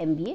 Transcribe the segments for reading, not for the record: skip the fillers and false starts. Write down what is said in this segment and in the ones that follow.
MBA।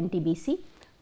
MTBC,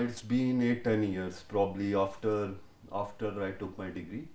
It's been 8-10 years probably after I took my degree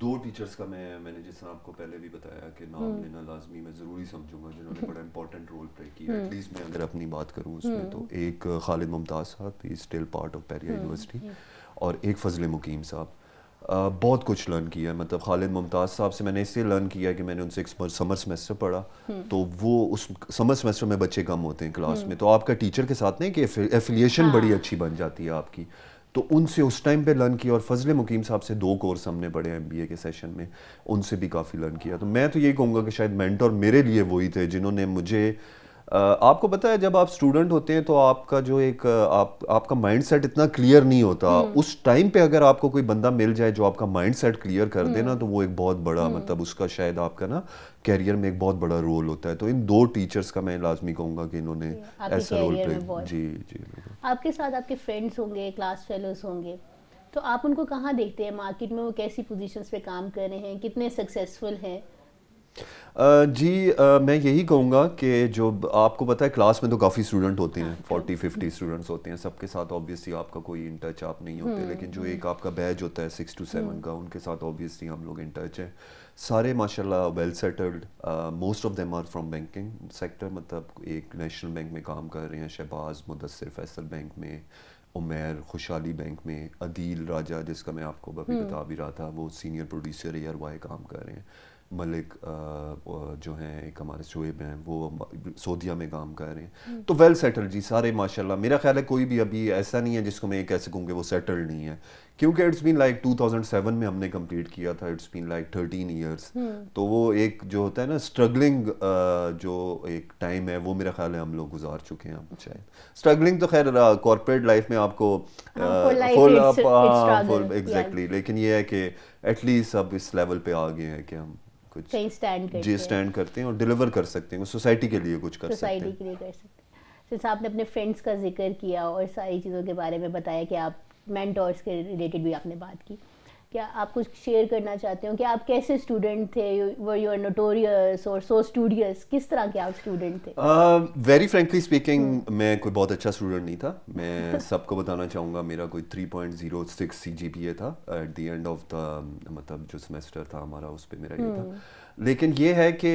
دو teachers کا میں نے جس طرح آپ کو پہلے بھی بتایا کہ نام لینا لازمی میں ضروری سمجھوں گا جنہوں نے بڑا امپورٹنٹ رول پلے کیا ایٹ لیسٹ میں اگر اپنی بات کروں اس میں تو ایک خالد ممتاز صاحب ہی still part of Periyar university اور ایک فضل مقیم صاحب. بہت کچھ لرن کیا ہے. مطلب خالد ممتاز صاحب سے میں نے اس لیے لرن کیا کہ میں نے ان سے ایک سمر سمیسٹر پڑھا تو وہ اس سمر سمیسٹر میں بچے کم ہوتے ہیں کلاس میں تو آپ کا ٹیچر کے ساتھ نہیں کہ ایفیلیشن بڑی اچھی بن جاتی ہے آپ کی, تو ان سے اس ٹائم پہ لرن کیا. اور فضل مقیم صاحب سے 2 کورس ہم نے پڑھے MBA کے سیشن میں, ان سے بھی کافی لرن کیا. تو میں تو یہی کہوں گا کہ شاید مینٹور میرے لیے وہی تھے جنہوں نے مجھے آپ کو پتہ ہے جب آپ اسٹوڈنٹ ہوتے ہیں تو آپ کا جو ایک آپ کا مائنڈ سیٹ اتنا کلیئر نہیں ہوتا. اس ٹائم پہ اگر آپ کو کوئی بندہ مل جائے جو آپ کا مائنڈ سیٹ کلیئر کر دے نا تو وہ ایک بہت بڑا مطلب اس کا شاید آپ کا نا کیریئر میں ایک بہت بڑا رول ہوتا ہے. تو ان 2 ٹیچرس کا میں لازمی کہوں گا کہ انہوں نے ایسا رول پلے. جی جی آپ کے ساتھ آپ کے فرینڈس ہوں گے, کلاس فیلوز ہوں گے, تو آپ ان کو کہاں دیکھتے ہیں مارکیٹ میں, وہ کیسی پوزیشنز پہ کام کر رہے ہیں, کتنے سکسیزفل ہیں؟ جی میں یہی کہوں گا کہ جو آپ کو پتہ ہے کلاس میں تو کافی اسٹوڈنٹ ہوتے ہیں, 40-50 اسٹوڈنٹس ہوتے ہیں. سب کے ساتھ آبویسلی آپ کا کوئی ان ٹچ آپ نہیں ہوتے, لیکن جو ایک آپ کا بیچ ہوتا ہے 6 to 7 کا, ان کے ساتھ آبویسلی ہم لوگ ان ٹچ ہیں. سارے ماشاء اللہ well settled, most of them are from banking sector. مطلب ایک نیشنل بینک میں کام کر رہے ہیں, شہباز مدثر فیصل بینک میں, عمیر خوشحالی بینک میں, عدیل راجہ جس کا میں آپ کو ابھی بتا بھی رہا تھا وہ سینئر پروڈیوسر ARY کام کر رہے ہیں, ملک جو ہیں ایک ہمارے شعیب ہیں وہ سعودیہ میں کام کر رہے ہیں. تو ویل سیٹل جی سارے ماشاء اللہ. میرا خیال ہے کوئی بھی ابھی ایسا نہیں ہے جس کو میں یہ کہہ سکوں کہ وہ سیٹل نہیں ہے, کیونکہ اٹس بین لائک 2007 میں ہم نے کمپلیٹ کیا تھا, اٹس بین لائک 13 ایئرس. تو وہ ایک جو ہوتا ہے نا اسٹرگلنگ جو ایک ٹائم ہے وہ میرا خیال ہے ہم لوگ گزار چکے ہیں. شاید اسٹرگلنگ تو خیر کارپوریٹ لائف میں آپ کو فل ایگزیکٹلی, لیکن یہ ہے کہ ایٹ لیسٹ اب اس لیول پہ آ گئے ہیں کہ ہم کچھ جی اسٹینڈ کرتے ہیں اور ڈیلیور کر سکتے ہیں, سوسائٹی کے لیے کچھ کر سکتے ہیں, سوسائٹی کے لیے کر سکتے ہیں. جیسے آپ نے اپنے فرینڈس کا ذکر کیا اور ساری چیزوں کے بارے میں بتایا کہ آپ مینٹورس کے ریلیٹڈ بھی آپ نے بات کی, کیا آپ کچھ شیئر کرنا چاہتے ہو کہ آپ کیسے اسٹوڈنٹ تھے؟ ور یو آر نوٹوریس اور سو اسٹوڈیس, کس طرح کے آپ اسٹوڈنٹ تھے؟ ویری فرینکلی اسپیکنگ میں کوئی بہت اچھا اسٹوڈنٹ نہیں تھا. میں سب کو بتانا چاہوں گا میرا کوئی 3.06 CGPA تھا at the end of the, مطلب جو سیمسٹر تھا ہمارا اس پہ میرا یہ تھا. لیکن یہ ہے کہ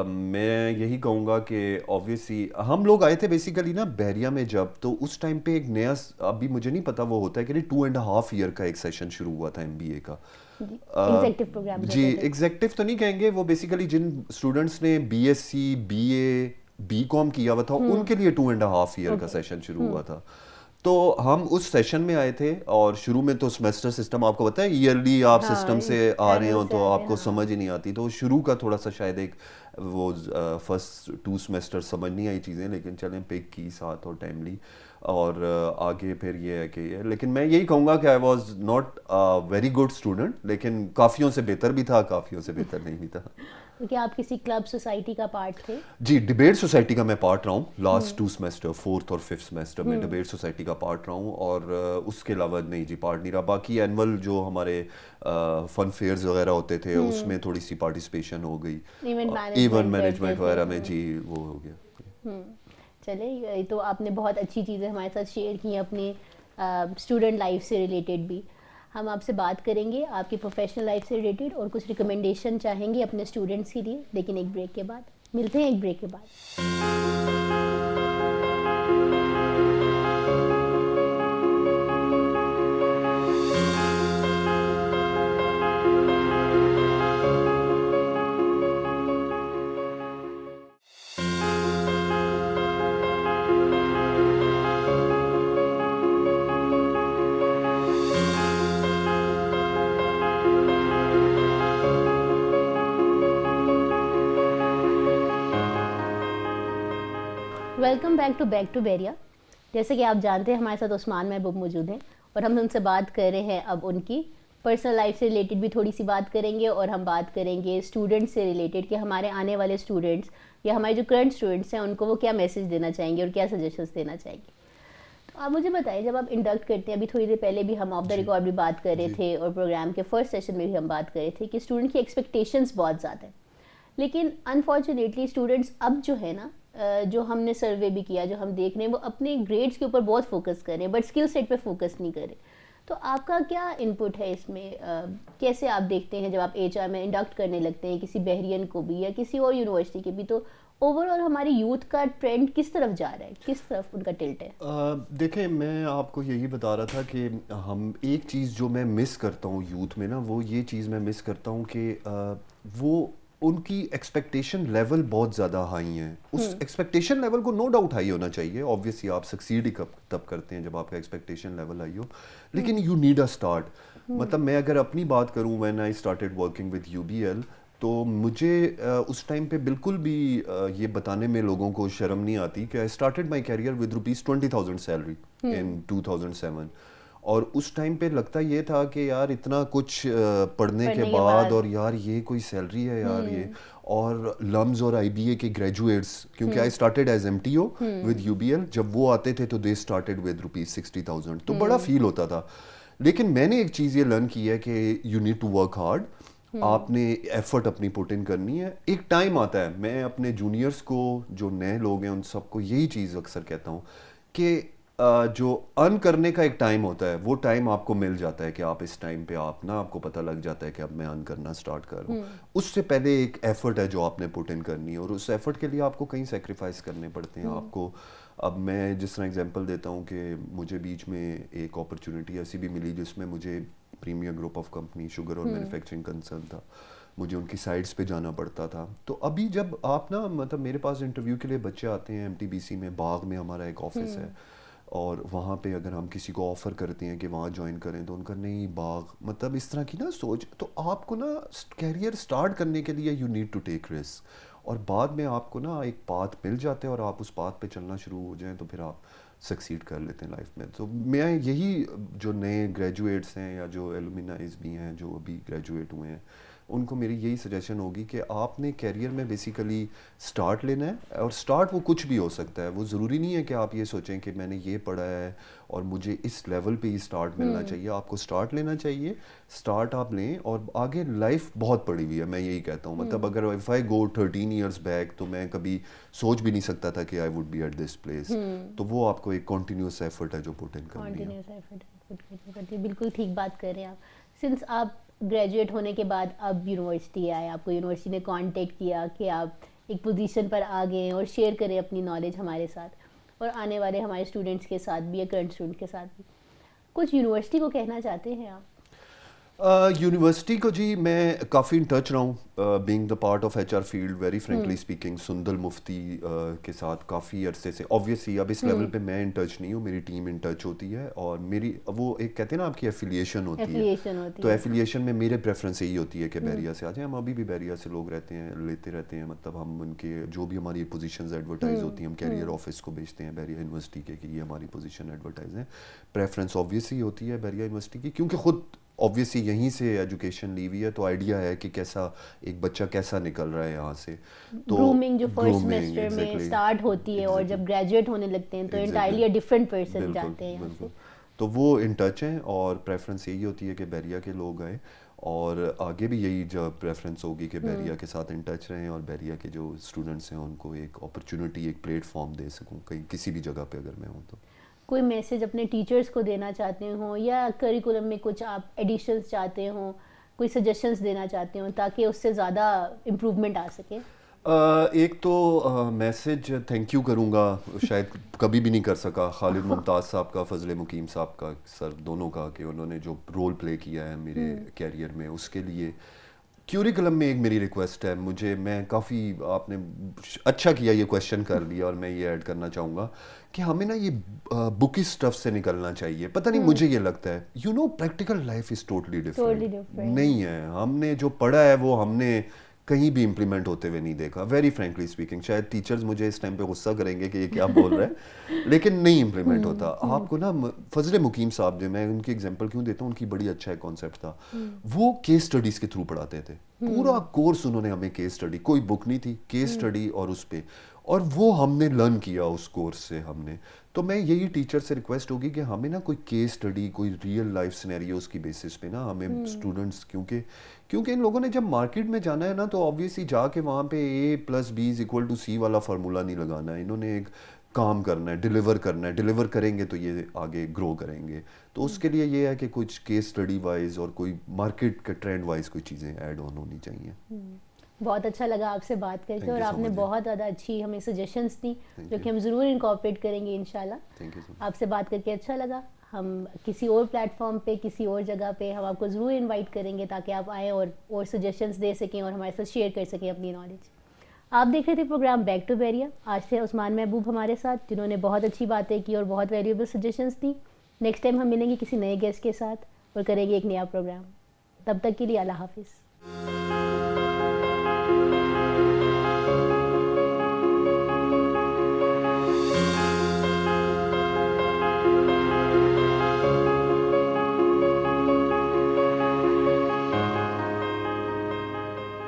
میں یہی کہوں گا کہ آبویسلی ہم لوگ آئے تھے بیسیکلی نا بحریہ میں جب, تو اس ٹائم پہ ایک نیا, ابھی مجھے نہیں پتا وہ ہوتا ہے کہ 2.5 ایئر کا ایک سیشن شروع ہوا تھا MBA کا. جی ایگزیکٹو تو نہیں کہیں گے, وہ بیسیکلی جن اسٹوڈنٹس نے BSc BA BCom کیا ہوا تھا ان کے لیے 2.5 ایئر کا سیشن شروع ہوا تھا. تو ہم اس سیشن میں آئے تھے اور شروع میں تو سیمسٹر سسٹم آپ کو پتہ ہے ایئرلی آپ سسٹم سے آ رہے ہوں تو آپ کو سمجھ ہی نہیں آتی, تو شروع کا تھوڑا سا شاید ایک وہ فرسٹ 2 سیمسٹر سمجھ نہیں آئی چیزیں, لیکن چلیں پک کی ساتھ اور ٹائملی, اور آگے پھر یہ ہے کہ یہ, لیکن میں یہی کہوں گا کہ I was not very good student, لیکن کافیوں سے بہتر بھی تھا, کافیوں سے بہتر نہیں بھی تھا. کیا آپ کسی کلب سوسائٹی کا پارٹ تھے؟ جی ڈیبیٹ سوسائٹی کا میں پارٹ رہا ہوں لاسٹ 2 سیمسٹر, 4th اور 5th سیمسٹر میں ڈیبیٹ سوسائٹی کا پارٹ رہا ہوں, اور اس کے علاوہ نہیں جی پارٹ نہیں رہا. باقی اینول جو ہمارے فن فیئرز وغیرہ ہوتے تھے اس میں تھوڑی سی پارٹیسپیشن ہو گئی, ایونٹ مینجمنٹ وغیرہ میں جی وہ ہو گیا. چلے یہ تو آپ نے بہت اچھی چیزیں ہمارے ساتھ شیئر کی ہیں اپنی اسٹوڈنٹ لائف سے ریلیٹڈ بھی. ہم آپ سے بات کریں گے آپ کی پروفیشنل لائف سے ریلیٹڈ اور کچھ ریکمنڈیشن چاہیں گے اپنے اسٹوڈنٹس کے لیے, لیکن ایک بریک کے بعد ملتے ہیں, ایک بریک کے بعد. Welcome back to بیریا. جیسے کہ آپ جانتے ہیں ہمارے ساتھ عثمان محبوب موجود ہیں اور ہم ان سے بات کر رہے ہیں اب ان کی پرسنل لائف سے ریلیٹڈ بھی تھوڑی سی بات کریں گے, اور ہم بات کریں گے اسٹوڈنٹس سے ریلیٹڈ کہ ہمارے آنے والے اسٹوڈنٹس یا ہمارے جو کرنٹ اسٹوڈنٹس ہیں ان کو وہ کیا میسج دینا چاہیں گے اور کیا سجیشنس دینا چاہیں گے. تو آپ مجھے بتائیں جب آپ انڈکٹ کرتے ہیں, ابھی تھوڑی دیر پہلے بھی ہم آف دا ریکارڈ بھی بات کر رہے تھے اور پروگرام کے فرسٹ سیشن میں بھی ہم بات کر رہے تھے کہ اسٹوڈنٹ کی ایکسپیکٹیشنس بہت زیادہ ہیں, لیکن انفارچونیٹلی اسٹوڈنٹس اب جو ہے نا, جو ہم نے سروے بھی کیا, جو ہم دیکھ رہے ہیں وہ اپنے گریڈس کے اوپر بہت فوکس کر رہے ہیں بٹ اسکل سیٹ پہ فوکس نہیں کر رہے. تو آپ کا کیا انپٹ ہے اس میں؟ کیسے آپ دیکھتے ہیں جب آپ ایچ آر میں انڈکٹ کرنے لگتے ہیں کسی بحرین کو بھی یا کسی اور یونیورسٹی کے بھی، تو اوور آل ہماری یوتھ کا ٹرینڈ کس طرف جا رہا ہے، کس طرف ان کا ٹلٹ ہے؟ دیکھیں میں آپ کو یہی بتا رہا تھا کہ ہم ایک چیز جو میں مس کرتا ہوں یوتھ میں نا، وہ یہ چیز میں مس کرتا ہوں کہ وہ ان کی ایکسپیکٹیشن لیول بہت زیادہ ہائی ہیں. اس ایکسپیکٹیشن لیول کو نو ڈاؤٹ ہائی ہونا چاہیے، آبویسلی آپ سکسیڈ ہی تب کرتے ہیں جب آپ کا ایکسپیکٹیشن لیول ہائی ہو، لیکن یو نیڈ اے اسٹارٹ. مطلب میں اگر اپنی بات کروں، when I started working with U B L, تو مجھے اس ٹائم پہ بالکل بھی یہ بتانے میں لوگوں کو شرم نہیں آتی کہ I started my career with ₹20,000 salary in 2007. اور اس ٹائم پہ لگتا یہ تھا کہ یار اتنا کچھ پڑھنے کے بعد اور یار یہ کوئی سیلری ہے یار یہ. اور لمز اور آئی بی اے کے گریجویٹس، کیونکہ I started as M T O with U B L, جب وہ آتے تھے تو دے اسٹارٹیڈ ود ₹60,000، تو بڑا فیل ہوتا تھا. لیکن میں نے ایک چیز یہ لرن کی ہے کہ you need to work hard. آپ نے ایفرٹ اپنی پٹ ان کرنی ہے. ایک ٹائم آتا ہے، میں اپنے جونیئرس کو جو نئے لوگ ہیں ان سب کو یہی چیز اکثر کہتا ہوں کہ جو ارن کرنے کا ایک ٹائم ہوتا ہے وہ ٹائم آپ کو مل جاتا ہے کہ آپ اس ٹائم پہ آپ کو پتہ لگ جاتا ہے کہ اب میں ارن کرنا اسٹارٹ کر رہا ہوں. اس سے پہلے ایک ایفرٹ ہے جو آپ نے پٹ ان کرنی ہے، اور اس ایفرٹ کے لیے آپ کو کئی سیکریفائس کرنے پڑتے ہیں آپ کو. اب میں جس طرح اگزامپل دیتا ہوں کہ مجھے بیچ میں ایک اپرچونیٹی ایسی بھی ملی جس میں مجھے premier group of company sugar اور مینوفیکچرنگ کنسرن تھا، مجھے ان کی سائٹس پہ جانا پڑتا تھا. تو ابھی جب آپ نا مطلب میرے پاس انٹرویو کے لیے بچے آتے ہیں ایم ٹی بی سی میں، باغ میں ہمارا ایک آفس ہے، اور وہاں پہ اگر ہم کسی کو آفر کرتے ہیں کہ وہاں جوائن کریں تو ان کا نہیں باغ، مطلب اس طرح کی نا سوچ. تو آپ کو نا کیریئر سٹارٹ کرنے کے لیے you need to take risk, اور بعد میں آپ کو نا ایک پاتھ مل جاتے ہیں اور آپ اس پاتھ پہ چلنا شروع ہو جائیں تو پھر آپ سکسیڈ کر لیتے ہیں لائف میں. تو میں یہی جو نئے گریجویٹس ہیں یا جو ایلومنائز بھی ہیں جو ابھی گریجویٹ ہوئے ہیں، ان کو میری یہی سجیشن ہوگی کہ آپ نے کیریئر میں بیسیکلی سٹارٹ لینا ہے. اور سٹارٹ وہ کچھ بھی ہو سکتا ہے، وہ ضروری نہیں ہے کہ آپ یہ سوچیں کہ میں نے یہ پڑھا ہے اور مجھے اس لیول پہ ہی سٹارٹ ملنا چاہیے. آپ کو سٹارٹ لینا چاہیے، سٹارٹ آپ لیں، اور آگے لائف بہت پڑی ہوئی ہے، میں یہی کہتا ہوں. مطلب اگر if I go 13 years back تو میں کبھی سوچ بھی نہیں سکتا تھا کہ I would be at this place. تو وہ آپ کو ایک کنٹینیوس ایفرٹ ہے جو پٹ ان کرنی ہے. بالکل ٹھیک بات کر رہے ہیں آپ. سنس آپ گریجویٹ ہونے کے بعد اب یونیورسٹی آئے، آپ کو یونیورسٹی نے کانٹیکٹ کیا کہ آپ ایک پوزیشن پر آ گئے ہیں اور شیئر کریں اپنی نالج ہمارے ساتھ اور آنے والے ہمارے اسٹوڈنٹس کے ساتھ بھی یا کرنٹ اسٹوڈنٹ کے ساتھ بھی، کچھ یونیورسٹی کو کہنا چاہتے ہیں آپ؟ یونیورسٹی کو جی میں کافی ان ٹچ رہا ہوں، being the part of H R field very frankly speaking. Sandal Mufti کے ساتھ کافی عرصے سے، آبویسلی اب اس لیول پہ میں ان ٹچ نہیں ہوں، میری ٹیم ان ٹچ ہوتی ہے، اور میری وہ ایک کہتے ہیں نا آپ کی ایفیلیشن ہوتی ہے، تو ایفیلیشن میں میرے پریفرنس یہی ہوتی ہے کہ بیریا سے آ جائیں. ہم ابھی بھی بیریا سے لوگ رہتے ہیں، لیتے رہتے ہیں. مطلب ہم ان کے جو بھی ہماری پوزیشنز ایڈورٹائز ہوتی ہیں ہم کیریئر آفس کو بھیجتے ہیں بیریا یونیورسٹی کے کہ یہ ہماری پوزیشن ایڈورٹائز ہیں. پریفرنس آبویسلی ہوتی ہے بیریا یونیورسٹی کی، کیونکہ خود آبویسلی یہیں سے ایجوکیشن لی ہوئی ہے، تو آئیڈیا ہے کہ کیسا ایک بچہ کیسا نکل رہا ہے یہاں سے. تو گرومنگ جو فرسٹ سیمسٹر میں سٹارٹ ہوتی ہے اور جب گریجویٹ ہونے لگتے ہیں تو انٹائرلی ڈفرینٹ پرسن جاتے ہیں یہاں سے. تو وہ ان ٹچ ہیں، اور پریفرنس یہی ہوتی ہے کہ بیریا کے لوگ آئیں، اور آگے بھی یہی جو پریفرنس ہوگی کہ بیریا کے ساتھ ان ٹچ رہیں، اور بیریا کے جو اسٹوڈنٹس ہیں ان کو ایک اپرچونیٹی، ایک پلیٹ فارم دے سکوں کہیں کسی بھی جگہ پہ اگر میں ہوں تو. کوئی میسج اپنے ٹیچرز کو دینا چاہتے ہوں یا کریکولم میں کچھ آپ ایڈیشنز چاہتے ہوں، کوئی سجیشنز دینا چاہتے ہوں تاکہ اس سے زیادہ امپروومنٹ آ سکے؟ ایک تو میسج تھینک یو کروں گا، شاید کبھی بھی نہیں کر سکا، خالد ممتاز صاحب کا، فضل مقیم صاحب کا، سر دونوں کا، کہ انہوں نے جو رول پلے کیا ہے میرے کیریئر میں، اس کے لیے. کیوریکلم میں ایک میری ریکویسٹ ہے، میں کافی، آپ نے اچھا کیا یہ کویشچن کر لیا، اور میں یہ ایڈ کرنا چاہوں گا کہ ہمیں نا یہ بکی اسٹف سے نکلنا چاہیے. پتہ نہیں مجھے یہ لگتا ہے practical life is totally different نہیں ہے. ہم نے جو پڑھا ہے وہ ہم نے کہیں بھی امپلیمنٹ ہوتے ہوئے نہیں دیکھا، ویری فرینکلی اسپیکنگ. شاید ٹیچرز مجھے اس ٹائم پہ غصہ کریں گے کہ یہ کیا بول رہا ہے، لیکن نہیں امپلیمنٹ ہوتا. آپ کو نا فضل مقیم صاحب، جو میں ان کی ایگزامپل کیوں دیتا ہوں، ان کی بڑی اچھا ایک کانسیپٹ تھا. وہ کیس اسٹڈیز کے تھرو پڑھاتے تھے، پورا کورس انہوں نے ہمیں کیس اسٹڈی، کوئی بک نہیں تھی، کیس اسٹڈی اور اس پہ، اور وہ ہم نے لرن کیا اس کورس سے ہم نے. تو میں یہی ٹیچر سے ریکویسٹ ہوگی کہ ہمیں نا کوئی کیس اسٹڈی، کوئی ریئل لائف سینیریوز کی بیسس پہ نا ہمیں اسٹوڈنٹس، کیونکہ ان لوگوں نے جب مارکیٹ میں جانا ہے نا تو آبویسلی جا کے وہاں پہ A + B = C والا فارمولہ نہیں لگانا ہے. انہوں نے ایک کام کرنا ہے، ڈیلیور کریں گے تو یہ آگے گرو کریں گے. تو اس کے لیے یہ ہے کہ کچھ کیس اسٹڈی وائز اور کوئی مارکیٹ کے ٹرینڈ وائز کوئی چیزیں ایڈ آن ہونی چاہیے. بہت اچھا لگا آپ سے بات کر کے، اور آپ نے بہت زیادہ اچھی ہمیں سجیشنس دی جو کہ ہم ضرور انکارپوریٹ کریں گے انشاءاللہ. آپ سے بات کر کے اچھا لگا. ہم کسی اور پلیٹ فارم پہ، کسی اور جگہ پہ ہم آپ کو ضرور انوائٹ کریں گے تاکہ آپ آئیں اور سجیشنس دے سکیں اور ہمارے ساتھ شیئر کر سکیں اپنی نالج. آپ دیکھ رہے تھے پروگرام بیک ٹو بیریا. آج تھے عثمان محبوب ہمارے ساتھ جنہوں نے بہت اچھی باتیں کی اور بہت ویلیوبل سجیشنس دی. نیکسٹ ٹائم ہم ملیں گے کسی نئے گیسٹ کے ساتھ اور کریں گے ایک نیا پروگرام. تب تک کے لیے اللہ حافظ.